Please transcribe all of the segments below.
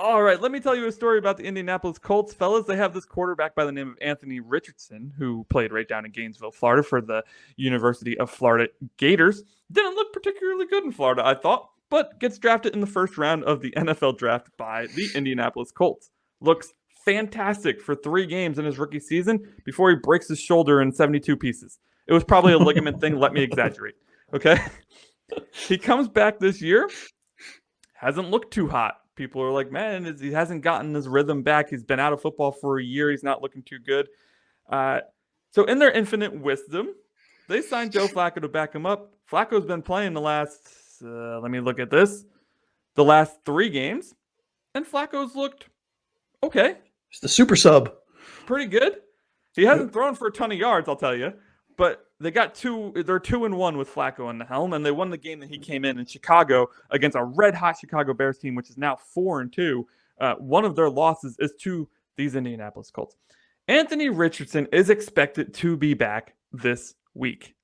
All right, let me tell you a story about the Indianapolis Colts, fellas. They have this quarterback by the name of Anthony Richardson, who played right down in Gainesville, Florida, for the University of Florida Gators. Didn't look particularly good in Florida, I thought, but gets drafted in the first round of the NFL draft by the Indianapolis Colts. Looks fantastic for 3 games in his rookie season before he breaks his shoulder in 72 pieces. It was probably a ligament thing. Let me exaggerate. Okay? He comes back this year, hasn't looked too hot. People are like, man, he hasn't gotten his rhythm back. He's been out of football for a year. He's not looking too good. So in their infinite wisdom, they signed Joe Flacco to back him up. Flacco's been playing the last, let me look at this, the last 3 games, and Flacco's looked okay. It's the super sub. Pretty good. He hasn't thrown for a ton of yards, I'll tell you, but they're 2-1 with Flacco in the helm, and they won the game that he came in Chicago against a red-hot Chicago Bears team, which is now 4-2. One of their losses is to these Indianapolis Colts. Anthony Richardson is expected to be back this week.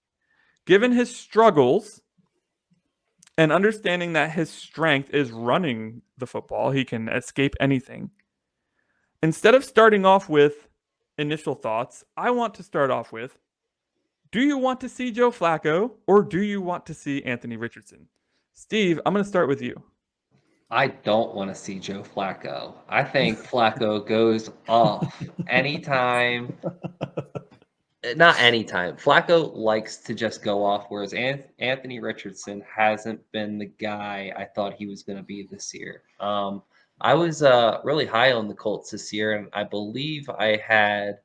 Given his struggles and understanding that his strength is running the football, he can escape anything. Instead of starting off with initial thoughts, I want to start off with, do you want to see Joe Flacco or do you want to see Anthony Richardson? Steve, I'm going to start with you. I don't want to see Joe Flacco. I think Flacco goes off anytime. Not anytime. Flacco likes to just go off, whereas Anthony Richardson hasn't been the guy I thought he was going to be this year. I was really high on the Colts this year, and I believe I had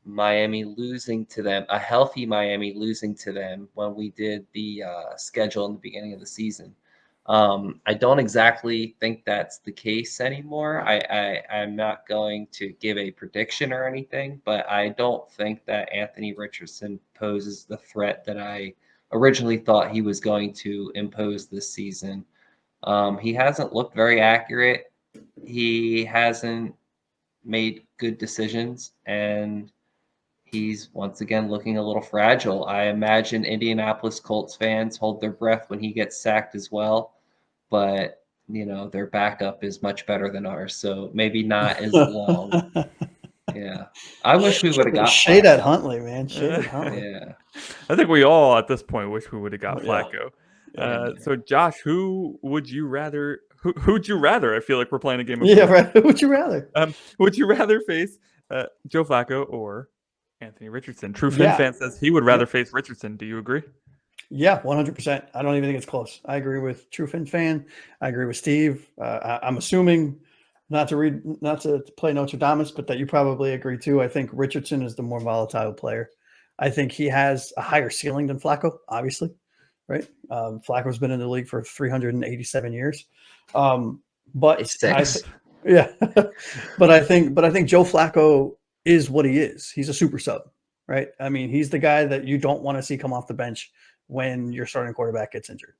Miami losing to them, a healthy Miami losing to them when we did the schedule in the beginning of the season. I don't exactly think that's the case anymore. I'm not going to give a prediction or anything, but I don't think that Anthony Richardson poses the threat that I originally thought he was going to impose this season. He hasn't looked very accurate. He hasn't made good decisions, and he's once again looking a little fragile. I imagine Indianapolis Colts fans hold their breath when he gets sacked as well, but their backup is much better than ours, so maybe not as long. Yeah, I wish we would have got Shade at Huntley, man. Shade at Huntley. Yeah, I think we all at this point wish we would have got Flacco. Yeah. So Josh, who would you rather? Who'd you rather? I feel like we're playing a game of right. Who would you rather? Would you rather face Joe Flacco or Anthony Richardson? True Finn fan says he would rather face Richardson. Do you agree? Yeah, 100%. I don't even think it's close. I agree with True Finn fan. I agree with Steve. I'm assuming not to play Nostradamus, but that you probably agree too. I think Richardson is the more volatile player. I think he has a higher ceiling than Flacco, obviously, right? Flacco's been in the league for 387 years. But but I think Joe Flacco is what he is. He's a super sub, right? I mean, he's the guy that you don't want to see come off the bench when your starting quarterback gets injured,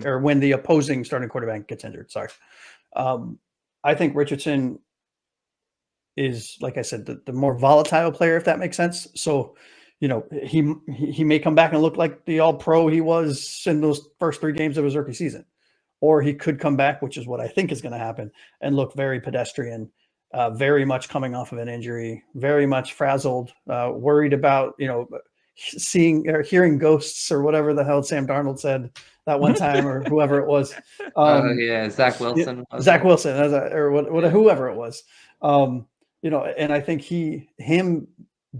or when the opposing starting quarterback gets injured. Sorry. I think Richardson is, like I said, the more volatile player, if that makes sense. So, he may come back and look like the all-pro he was in those first 3 games of his rookie season. Or he could come back, which is what I think is going to happen, and look very pedestrian, very much coming off of an injury, very much frazzled, worried about, seeing or hearing ghosts or whatever the hell Sam Darnold said that one time, or whoever it was. Zach Wilson. Zach Wilson, whoever it was. And I think him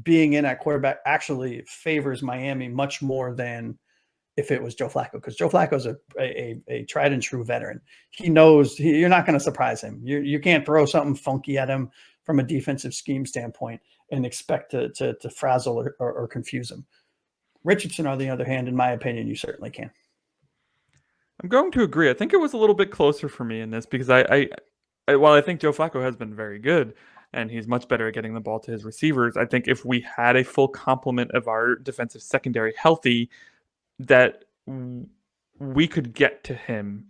being in at quarterback actually favors Miami much more than if it was Joe Flacco, because Joe Flacco's a tried and true veteran. He knows you're not going to surprise him. You can't throw something funky at him from a defensive scheme standpoint and expect to frazzle or confuse him. Richardson, on the other hand, in my opinion, you certainly can. I'm going to agree. I think it was a little bit closer for me in this because while I think Joe Flacco has been very good and he's much better at getting the ball to his receivers, I think if we had a full complement of our defensive secondary healthy, that we could get to him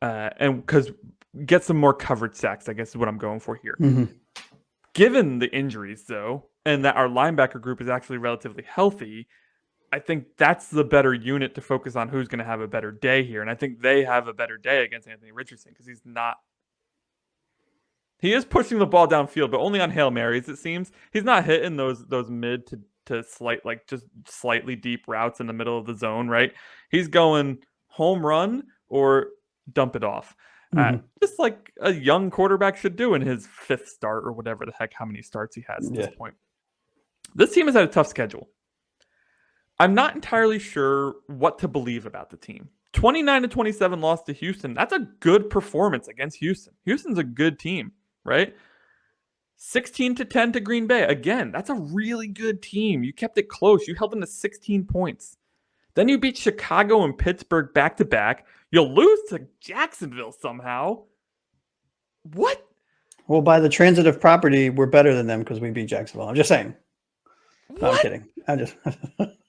and because get some more coverage sacks, I guess is what I'm going for here. Mm-hmm. Given the injuries, though, and that our linebacker group is actually relatively healthy, I think that's the better unit to focus on who's going to have a better day here. And I think they have a better day against Anthony Richardson because he's not He is pushing the ball downfield, but only on Hail Marys, it seems. He's not hitting those mid to just slightly deep routes in the middle of the zone, right? He's going home run or dump it off. Just like a young quarterback should do in his 5th start or whatever the heck, how many starts he has at this point. This team has had a tough schedule. I'm not entirely sure what to believe about the team. 29-27 loss to Houston. That's a good performance against Houston. Houston's a good team, right? 16-10 to Green Bay. Again, that's a really good team. You kept it close. You held them to 16 points. Then you beat Chicago and Pittsburgh back-to-back. You'll lose to Jacksonville somehow. What? Well, by the transitive property, we're better than them because we beat Jacksonville. I'm just saying. No, I'm kidding. I'm just...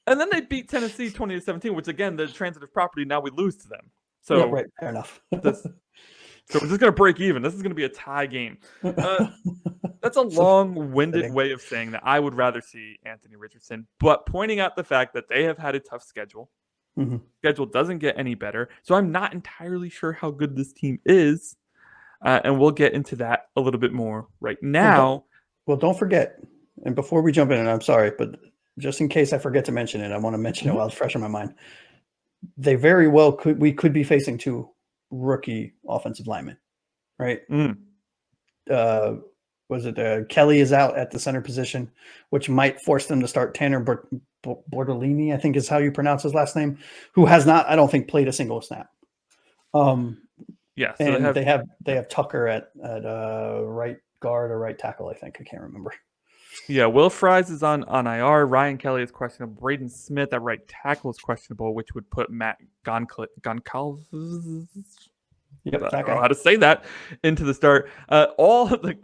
And then they beat Tennessee 20-17, which again, the transitive property, now we lose to them. So yeah, right, fair enough. So we're just going to break even. This is going to be a tie game. That's a long-winded way of saying that I would rather see Anthony Richardson, but pointing out the fact that they have had a tough schedule. Schedule doesn't get any better. So I'm not entirely sure how good this team is. And we'll get into that a little bit more right now. Well, don't forget, and before we jump in, and I'm sorry, but just in case I forget to mention it, I want to mention it while it's fresh in my mind. They very well could be facing 2 rookie offensive linemen, right? Kelly is out at the center position, which might force them to start Tanner Bortolini, I think is how you pronounce his last name, who has not, I don't think, played a single snap. Yeah, so and they have Tucker at right guard or right tackle, I think. I can't remember. Yeah, Will Fries is on IR. Ryan Kelly is questionable. Braden Smith at right tackle is questionable, which would put Matt Goncalves. Yep, I don't know how to say that into the start. All of the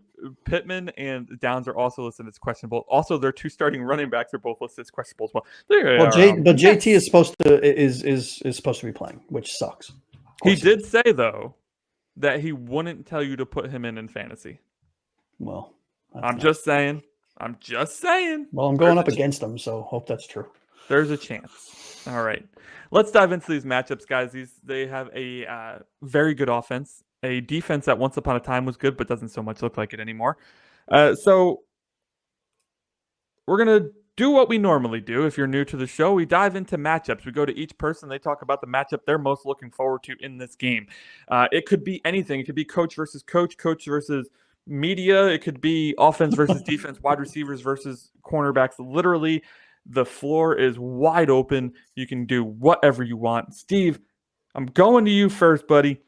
Pittman and Downs are also listed as questionable. Also, their 2 starting running backs are both listed as questionable as well. But JT is supposed to be playing, which sucks. He did say though that he wouldn't tell you to put him in fantasy. Well, I'm just saying. Well, I'm going up against them, so hope that's true. There's a chance. All right. Let's dive into these matchups, guys. They have a very good offense, a defense that once upon a time was good, but doesn't so much look like it anymore. So we're going to do what we normally do. If you're new to the show, we dive into matchups. We go to each person. They talk about the matchup they're most looking forward to in this game. It could be anything. It could be coach versus coach versus media. It could be offense versus defense, wide receivers versus cornerbacks. Literally, the floor is wide open. You can do whatever you want. Steve, I'm going to you first, buddy.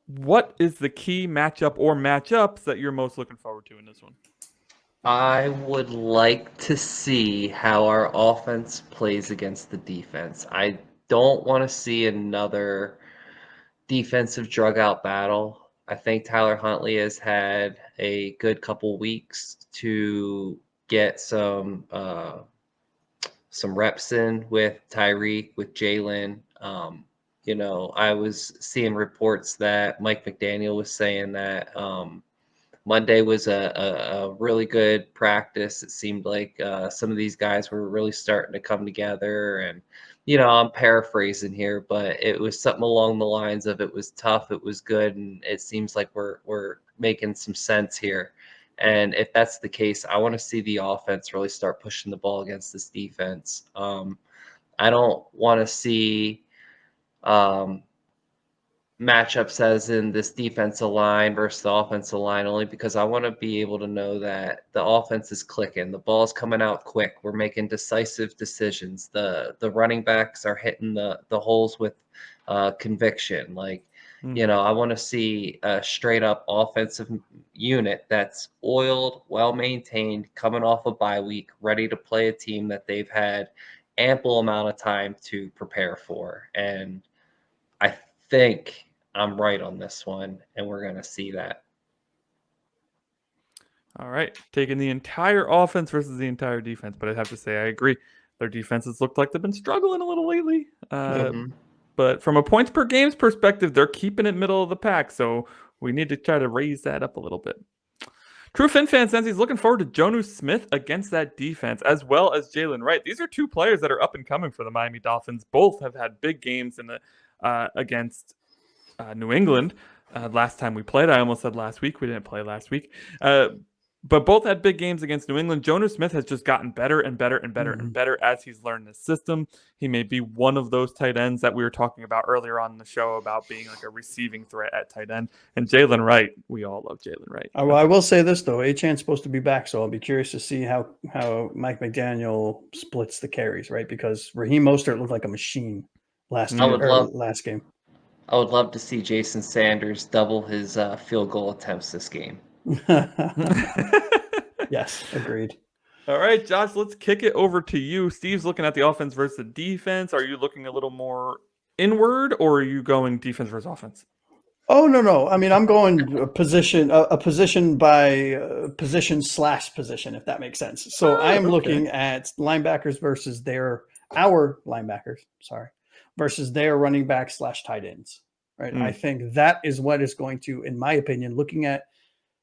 What is the key matchup or matchups that you're most looking forward to in this one? I would like to see how our offense plays against the defense. I don't want to see another defensive drug out battle. I think Tyler Huntley has had a good couple weeks to get some reps in with Tyreek, with Jalen. I was seeing reports that Mike McDaniel was saying that Monday was a really good practice. It seemed like some of these guys were really starting to come together. And, I'm paraphrasing here, but it was something along the lines of it was tough, it was good, and it seems like we're making some sense here. And if that's the case, I want to see the offense really start pushing the ball against this defense. I don't want to see matchups as in this defensive line versus the offensive line, only because I want to be able to know that the offense is clicking, the ball's coming out quick, we're making decisive decisions, the running backs are hitting the holes with conviction. I want to see a straight up offensive unit that's oiled, well maintained, coming off a bye week, ready to play a team that they've had ample amount of time to prepare for. And I think I'm right on this one, and we're going to see that. All right. Taking the entire offense versus the entire defense, but I'd have to say I agree. Their defenses looked like they've been struggling a little lately. But from a points per games perspective, they're keeping it middle of the pack, so we need to try to raise that up a little bit. True Fin fan says he's looking forward to Jonnu Smith against that defense, as well as Jalen Wright. These are 2 players that are up and coming for the Miami Dolphins. Both have had big games in the against New England. last time we played. I almost said last week. We didn't play last week. But both had big games against New England. Jonas Smith has just gotten better and better and better and better as he's learned this system. He may be one of those tight ends that we were talking about earlier on in the show about being like a receiving threat at tight end. And Jalen Wright, we all love Jalen Wright. I will say this, though. Achan's supposed to be back, so I'll be curious to see how Mike McDaniel splits the carries, right? Because Raheem Mostert looked like a machine last game. I would love to see Jason Sanders double his field goal attempts this game. Yes, agreed. All right, Josh, let's kick it over to you. Steve's looking at the offense versus the defense. Are you looking a little more inward, or are you going defense versus offense? Oh, no. I mean, I'm going a position by position / position, if that makes sense. So I am looking at linebackers versus our linebackers, versus their running back / tight ends, right? I think that is what is going to, in my opinion, looking at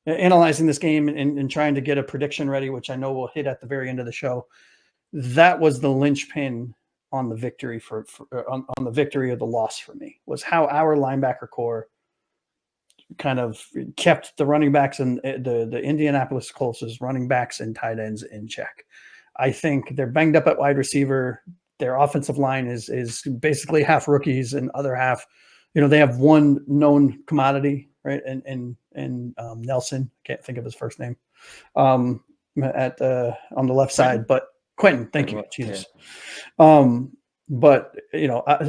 analyzing this game and trying to get a prediction ready, which I know we'll hit at the very end of the show. That was the linchpin on the victory on the victory or the loss for me, was how our linebacker core kind of kept the running backs and the Indianapolis Colts' running backs and tight ends in check. I think they're banged up at wide receiver. Their offensive line is basically half rookies and other half, they have one known commodity, right? And Nelson, can't think of his first name, on the left side, but Quentin, thank you, Jesus. But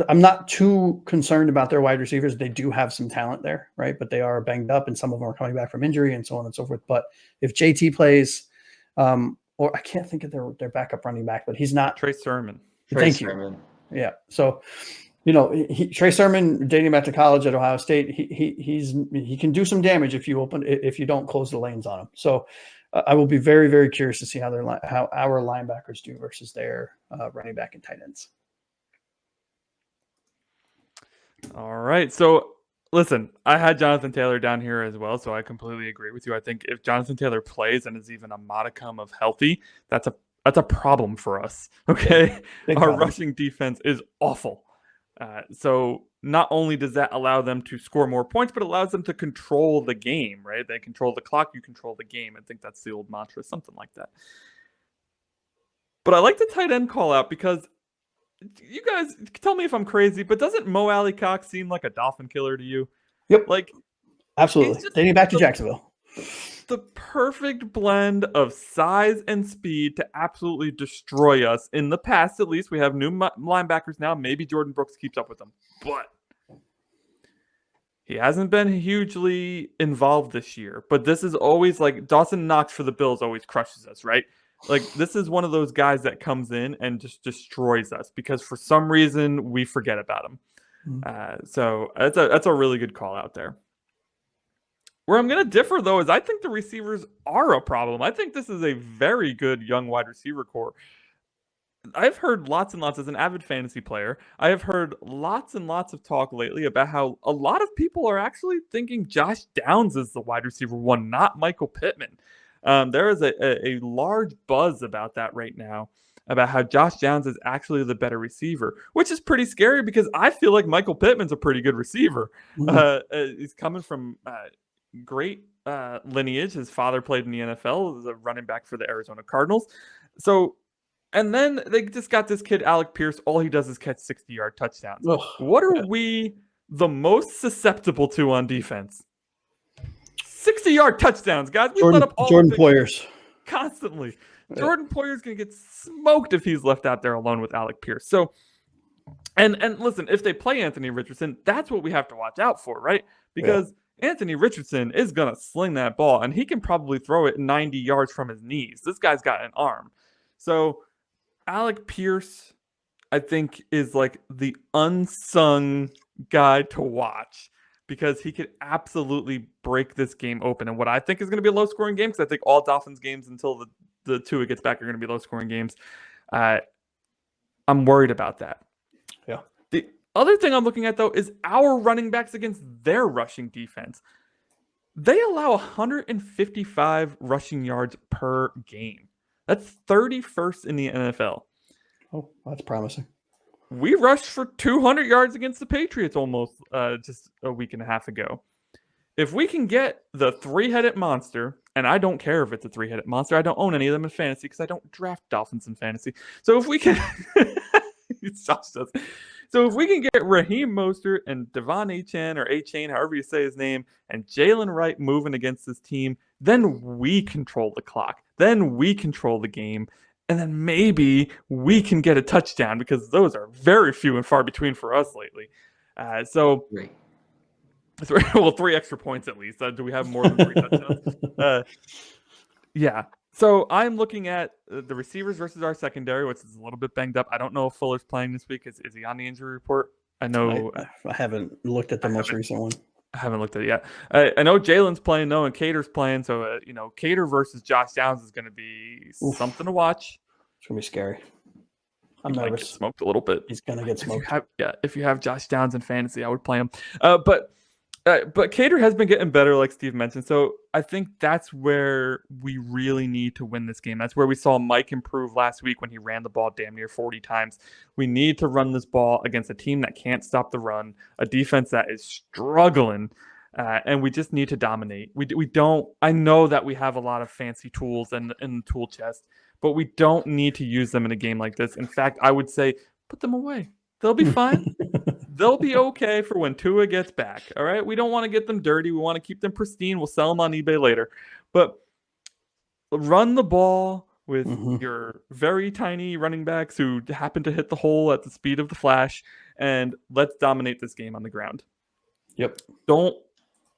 I'm not too concerned about their wide receivers. They do have some talent there, right? But they are banged up, and some of them are coming back from injury, and so on and so forth. But if JT plays, or I can't think of their backup running back, but he's not Trey Sermon. Thank you. Yeah. So, Trey Sermon, dating back to college at Ohio State, he can do some damage if you don't close the lanes on him. So, I will be very, very curious to see how our linebackers do versus their running back and tight ends. All right. So, listen, I had Jonathan Taylor down here as well, so I completely agree with you. I think if Jonathan Taylor plays and is even a modicum of healthy, that's a problem for us. Okay, our rushing defense is awful. So not only does that allow them to score more points, but allows them to control the game, right? They control the clock, you control the game. I think that's the old mantra, something like that. But I like the tight end call out because you guys tell me if I'm crazy, but doesn't Mo Alley Cox seem like a Dolphin killer to you? Yep. Like, absolutely. Dating back to Jacksonville. The perfect blend of size and speed to absolutely destroy us. In the past, at least, we have new linebackers now. Maybe Jordan Brooks keeps up with them, but he hasn't been hugely involved this year. But this is always like Dawson Knox for the Bills always crushes us, right? Like, this is one of those guys that comes in and just destroys us because for some reason we forget about him. So that's a really good call out there. Where I'm going to differ, though, is I think the receivers are a problem. I think this is a very good young wide receiver core. I've heard lots and lots, as an avid fantasy player, I have heard lots and lots of talk lately about how a lot of people are actually thinking Josh Downs is the wide receiver one, not Michael Pittman. There is a large buzz about that right now, about how Josh Downs is actually the better receiver, which is pretty scary because I feel like Michael Pittman's a pretty good receiver. He's coming from great lineage. His father played in the NFL as a running back for the Arizona Cardinals. So, and then they just got this kid, Alec Pierce. All he does is catch 60-yard touchdowns. What are we the most susceptible to on defense? 60-yard touchdowns, guys. We let up all Jordan Poyers constantly. Jordan Poyer's going to get smoked if he's left out there alone with Alec Pierce. So, and listen, if they play Anthony Richardson, that's what we have to watch out for, right? Because Anthony Richardson is going to sling that ball, and he can probably throw it 90 yards from his knees. This guy's got an arm. So Alec Pierce, I think, is like the unsung guy to watch because he could absolutely break this game open. And what I think is going to be a low-scoring game, because I think all Dolphins games until the Tua gets back are going to be low-scoring games. I'm worried about that. Yeah. The other thing I'm looking at, though, is our running backs against their rushing defense. They allow 155 rushing yards per game. That's 31st in the NFL. Oh, that's promising. We rushed for 200 yards against the Patriots almost just a week and a half ago. if we can get the three-headed monster, and I don't care if it's a three-headed monster, I don't own any of them in fantasy because I don't draft Dolphins in fantasy. So if we can, Josh does. So if we can get Raheem Mostert and Devon Achane or Achane, however you say his name, and Jalen Wright moving against this team, then we control the clock. Then we control the game. And then maybe we can get a touchdown because those are very few and far between for us lately. So. Great. Well, 3 extra points at least. Do we have more than 3 touchdowns? Yeah. So I'm looking at the receivers versus our secondary, which is a little bit banged up. I don't know if Fuller's playing this week. Is he on the injury report? I know. I haven't looked at the most recent one. I haven't looked at it yet. I know Jalen's playing though, and Cater's playing. So Cater versus Josh Downs is going to be something to watch. It's going to be scary. I'm He might nervous. get smoked a little bit. He's going to get smoked. If you have Josh Downs in fantasy, I would play him. But Cater has been getting better, like Steve mentioned. So I think that's where we really need to win this game. That's where we saw Mike improve last week when he ran the ball damn near 40 times. We need to run this ball against a team that can't stop the run, a defense that is struggling, and we just need to dominate. We don't. I know that we have a lot of fancy tools in the tool chest, but we don't need to use them in a game like this. In fact, I would say put them away. They'll be fine. They'll be okay for when Tua gets back. All right. We don't want to get them dirty. We want to keep them pristine. We'll sell them on eBay later. But run the ball with your very tiny running backs who happen to hit the hole at the speed of the flash, and let's dominate this game on the ground. Yep. Don't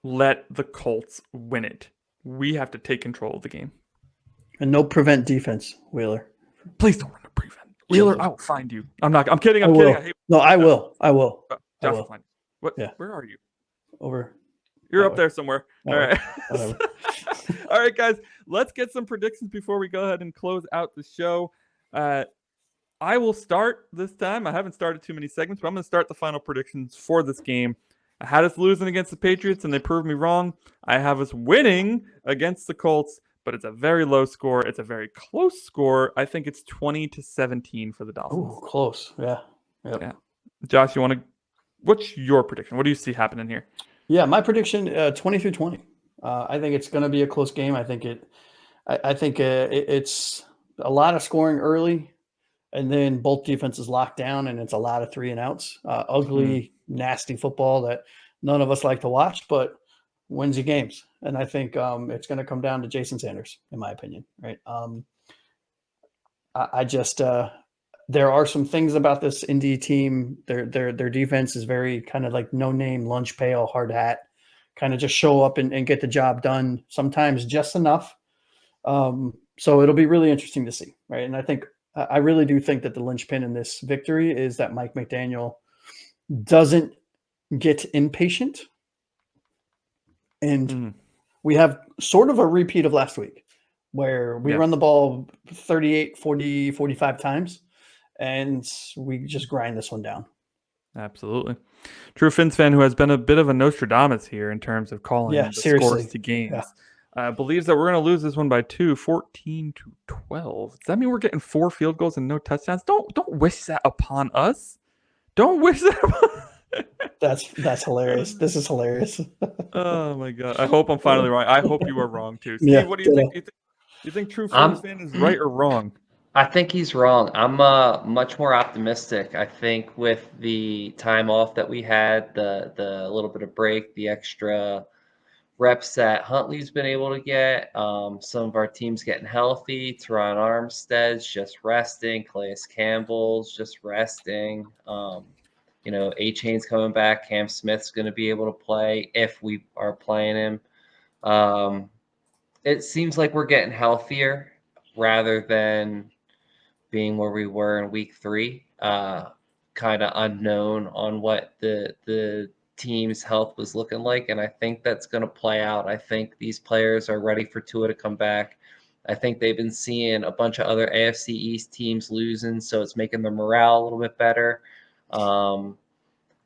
let the Colts win it. We have to take control of the game. And no prevent defense, Wheeler. Please don't run a prevent. Wheeler, I will find you. I'm kidding. I'm kidding. I will. Josh will find you. What? Yeah. Where are you? Over. You're up there somewhere. All right. Whatever. All right, guys. Let's get some predictions before we go ahead and close out the show. I will start this time. I haven't started too many segments, but I'm going to start the final predictions for this game. I had us losing against the Patriots, and they proved me wrong. I have us winning against the Colts, but it's a very low score. It's a very close score. I think it's 20-17 for the Dolphins. Ooh, close. Yeah. Yep. Yeah. Josh, what's your prediction? What do you see happening here? Yeah, my prediction 20-20. I think it's going to be a close game. I think it's a lot of scoring early, and then both defenses lock down, and it's a lot of 3 and outs. Ugly, nasty football that none of us like to watch, but wins you games. And I think it's going to come down to Jason Sanders, in my opinion. Right? I just there are some things about this Indy team. Their defense is very kind of like no name, lunch pail, hard hat, kind of just show up and get the job done. Sometimes just enough. So it'll be really interesting to see, right? And I really do think that the linchpin in this victory is that Mike McDaniel doesn't get impatient. And we have sort of a repeat of last week where we run the ball 38, 40, 45 times, and we just grind this one down. Absolutely. True Fins fan who has been a bit of a Nostradamus here in terms of calling the scores to games. Believes that we're going to lose this one by 2, 14-12. Does that mean we're getting 4 field goals and no touchdowns? Don't wish that upon us. Don't wish that upon us. That's hilarious. This is hilarious. Oh my god! I hope I'm finally wrong. I hope you are wrong too. Steve, what do you think? You think True Fins fan is right or wrong? I think he's wrong. I'm much more optimistic. I think with the time off that we had, the little bit of break, the extra reps that Huntley's been able to get, some of our teams getting healthy, Teron Armstead's just resting, Calais Campbell's just resting. A-Chain's coming back. Cam Smith's going to be able to play if we are playing him. It seems like we're getting healthier rather than being where we were in week 3, kind of unknown on what the team's health was looking like. And I think that's going to play out. I think these players are ready for Tua to come back. I think they've been seeing a bunch of other AFC East teams losing, so it's making their morale a little bit better.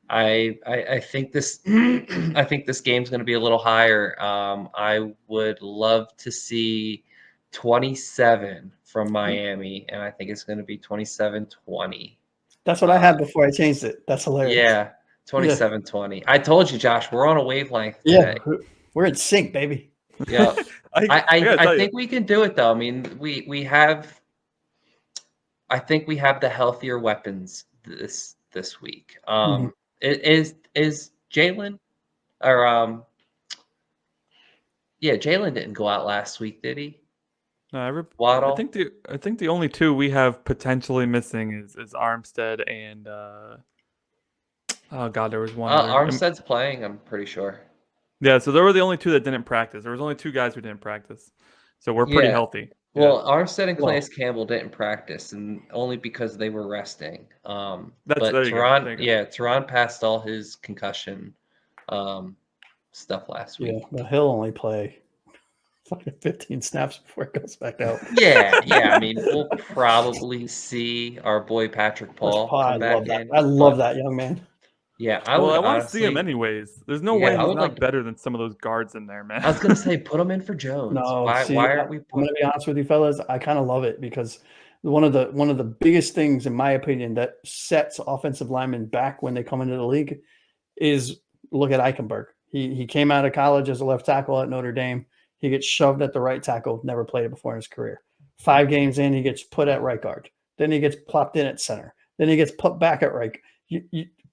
I think this I think this game's going to be a little higher. I would love to see 27 from Miami, and I think it's going to be 27-20. That's what I had before I changed it. That's hilarious. Yeah, 27-20. I told you, Josh, we're on a wavelength today. We're in sync, baby. Yeah. gotta I tell you, think we can do it though. I mean, we have. I think we have the healthier weapons this week. Mhm. Is Jalen or yeah, Jalen didn't go out last week, did he? no, I Waddle. think the only two we have potentially missing is Armstead and oh god, there was one other. Armstead's playing, I'm pretty sure. Yeah, so there were the only two that didn't practice. There was only two guys who didn't practice, so we're pretty Yeah. healthy. Yeah, Well, Armstead and Well- Calais Campbell didn't practice, and only because they were resting. there But you go. There you go. Teron passed all his concussion stuff last Yeah, week. but he'll only play fucking 15 snaps before it goes back out. Yeah. I mean, we'll probably see our boy Patrick Paul I come back love that. in. I love that young man. Yeah, I want to honestly see him anyways. There's no Yeah, way I he's would not like to- better than some of those guards in there, man. I was gonna say put him in for Jones. No, why see, aren't we I'm gonna be honest with you, fellas. I kind of love it because one of the biggest things, in my opinion, that sets offensive linemen back when they come into the league is look at Eichenberg. He came out of college as a left tackle at Notre Dame. He gets shoved at the right tackle, never played it before in his career. 5 games in, he gets put at right guard. Then he gets plopped in at center. Then he gets put back at right.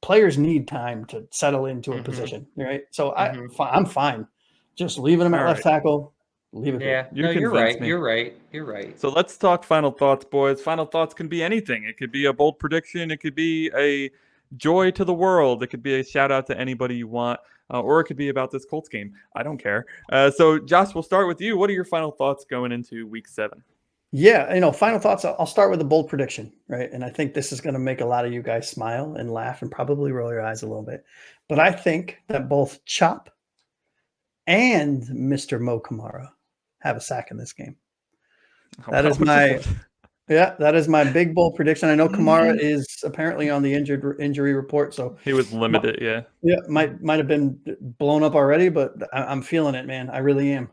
Players need time to settle into a position, right? So I'm fine. Just leaving him at All left tackle. Leave it. Yeah, You no, you're convinced right. me. You're right. So let's talk final thoughts, boys. Final thoughts can be anything. It could be a bold prediction. It could be a joy to the world. It could be a shout out to anybody you want, or it could be about this Colts game. I don't care. So, Josh, we'll start with you. What are your final thoughts going into Week 7? Yeah, final thoughts. I'll start with a bold prediction, right? And I think this is going to make a lot of you guys smile and laugh and probably roll your eyes a little bit. But I think that both Chop and Mr. Mo Kamara have a sack in this game. That is my big bold prediction. I know Kamara is apparently on the injury report, so he was limited. Yeah, might have been blown up already, but I'm feeling it, man. I really am.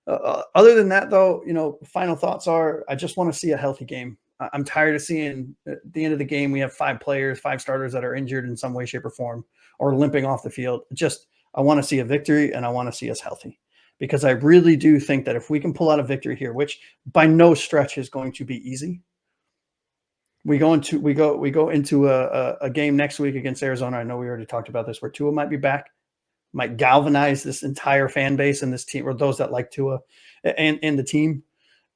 Other than that, though, final thoughts are I just want to see a healthy game. I'm tired of seeing at the end of the game we have 5 starters that are injured in some way, shape, or form or limping off the field. I want to see a victory and I want to see us healthy because I really do think that if we can pull out a victory here, which by no stretch is going to be easy, we go into a game next week against Arizona. I know we already talked about this, where Tua might be back. Might galvanize this entire fan base and this team, or those that like Tua and the team.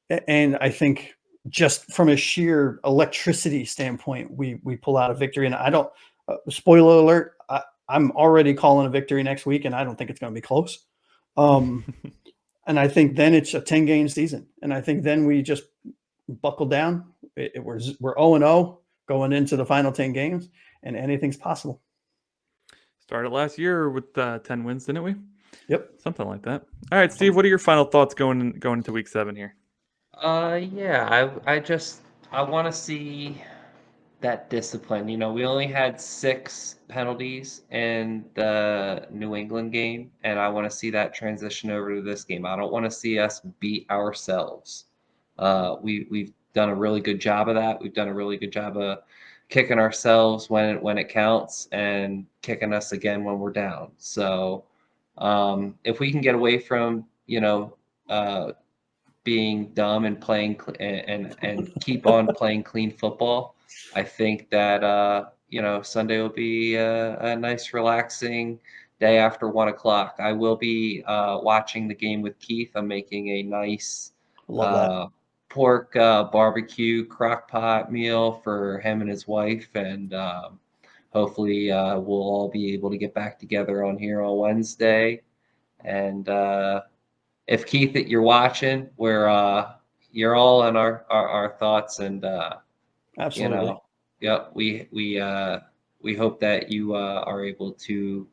And I think just from a sheer electricity standpoint, we pull out a victory. And I don't, spoiler alert, I'm already calling a victory next week, and I don't think it's going to be close. And I think then it's a 10-game season. And I think then we just buckle down. We're 0-0 going into the final 10 games, and anything's possible. Started last year with 10 wins, didn't we? Yep. Something like that. All right, Steve, what are your final thoughts going into Week 7 here? Yeah, I want to see that discipline. We only had 6 penalties in the New England game, and I want to see that transition over to this game. I don't want to see us beat ourselves. We've done a really good job of that. We've done a really good job of kicking ourselves when it counts and kicking us again when we're down. So if we can get away from being dumb and playing and keep on playing clean football, I think that Sunday will be a nice relaxing day after 1 o'clock. I will be watching the game with Keith. I'm making a nice pork barbecue crock pot meal for him and his wife, and hopefully we'll all be able to get back together on here on Wednesday. And if Keith, you're watching, you're all in our thoughts, and Absolutely. Yep, we hope that you are able to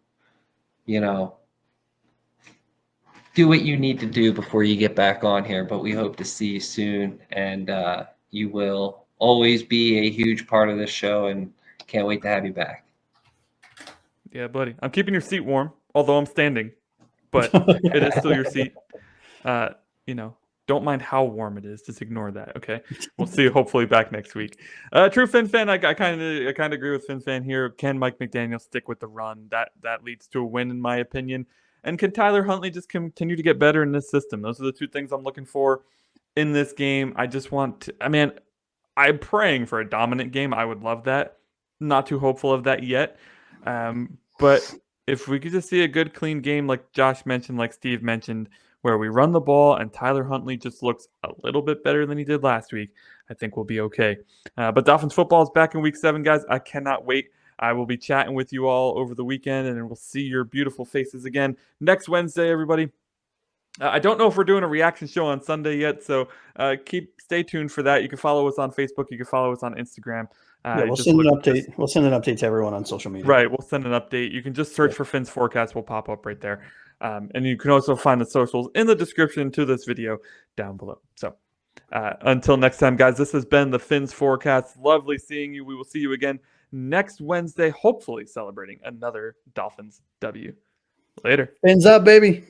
do what you need to do before you get back on here, but we hope to see you soon, and you will always be a huge part of this show, and can't wait to have you back. Yeah, buddy. I'm keeping your seat warm, although I'm standing, but it is still your seat. Don't mind how warm it is. Just ignore that, okay? We'll see you hopefully back next week. True Fin Fan, I kind of agree with Fin Fan here. Can Mike McDaniel stick with the run? That leads to a win, in my opinion. And can Tyler Huntley just continue to get better in this system? Those are the two things I'm looking for in this game. I just want to, I'm praying for a dominant game. I would love that. Not too hopeful of that yet. But if we could just see a good, clean game like Josh mentioned, like Steve mentioned, where we run the ball and Tyler Huntley just looks a little bit better than he did last week, I think we'll be okay. But Dolphins football is back in week 7, guys. I cannot wait. I will be chatting with you all over the weekend, and we'll see your beautiful faces again next Wednesday, everybody. I don't know if we're doing a reaction show on Sunday yet, so stay tuned for that. You can follow us on Facebook. You can follow us on Instagram. We'll send an update. We'll send an update to everyone on social media. Right, we'll send an update. You can just search for Finn's Forecast. We'll pop up right there. And you can also find the socials in the description to this video down below. So until next time, guys, this has been the Finn's Forecast. Lovely seeing you. We will see you again next Wednesday, hopefully celebrating another Dolphins W. Later. Fins up, baby.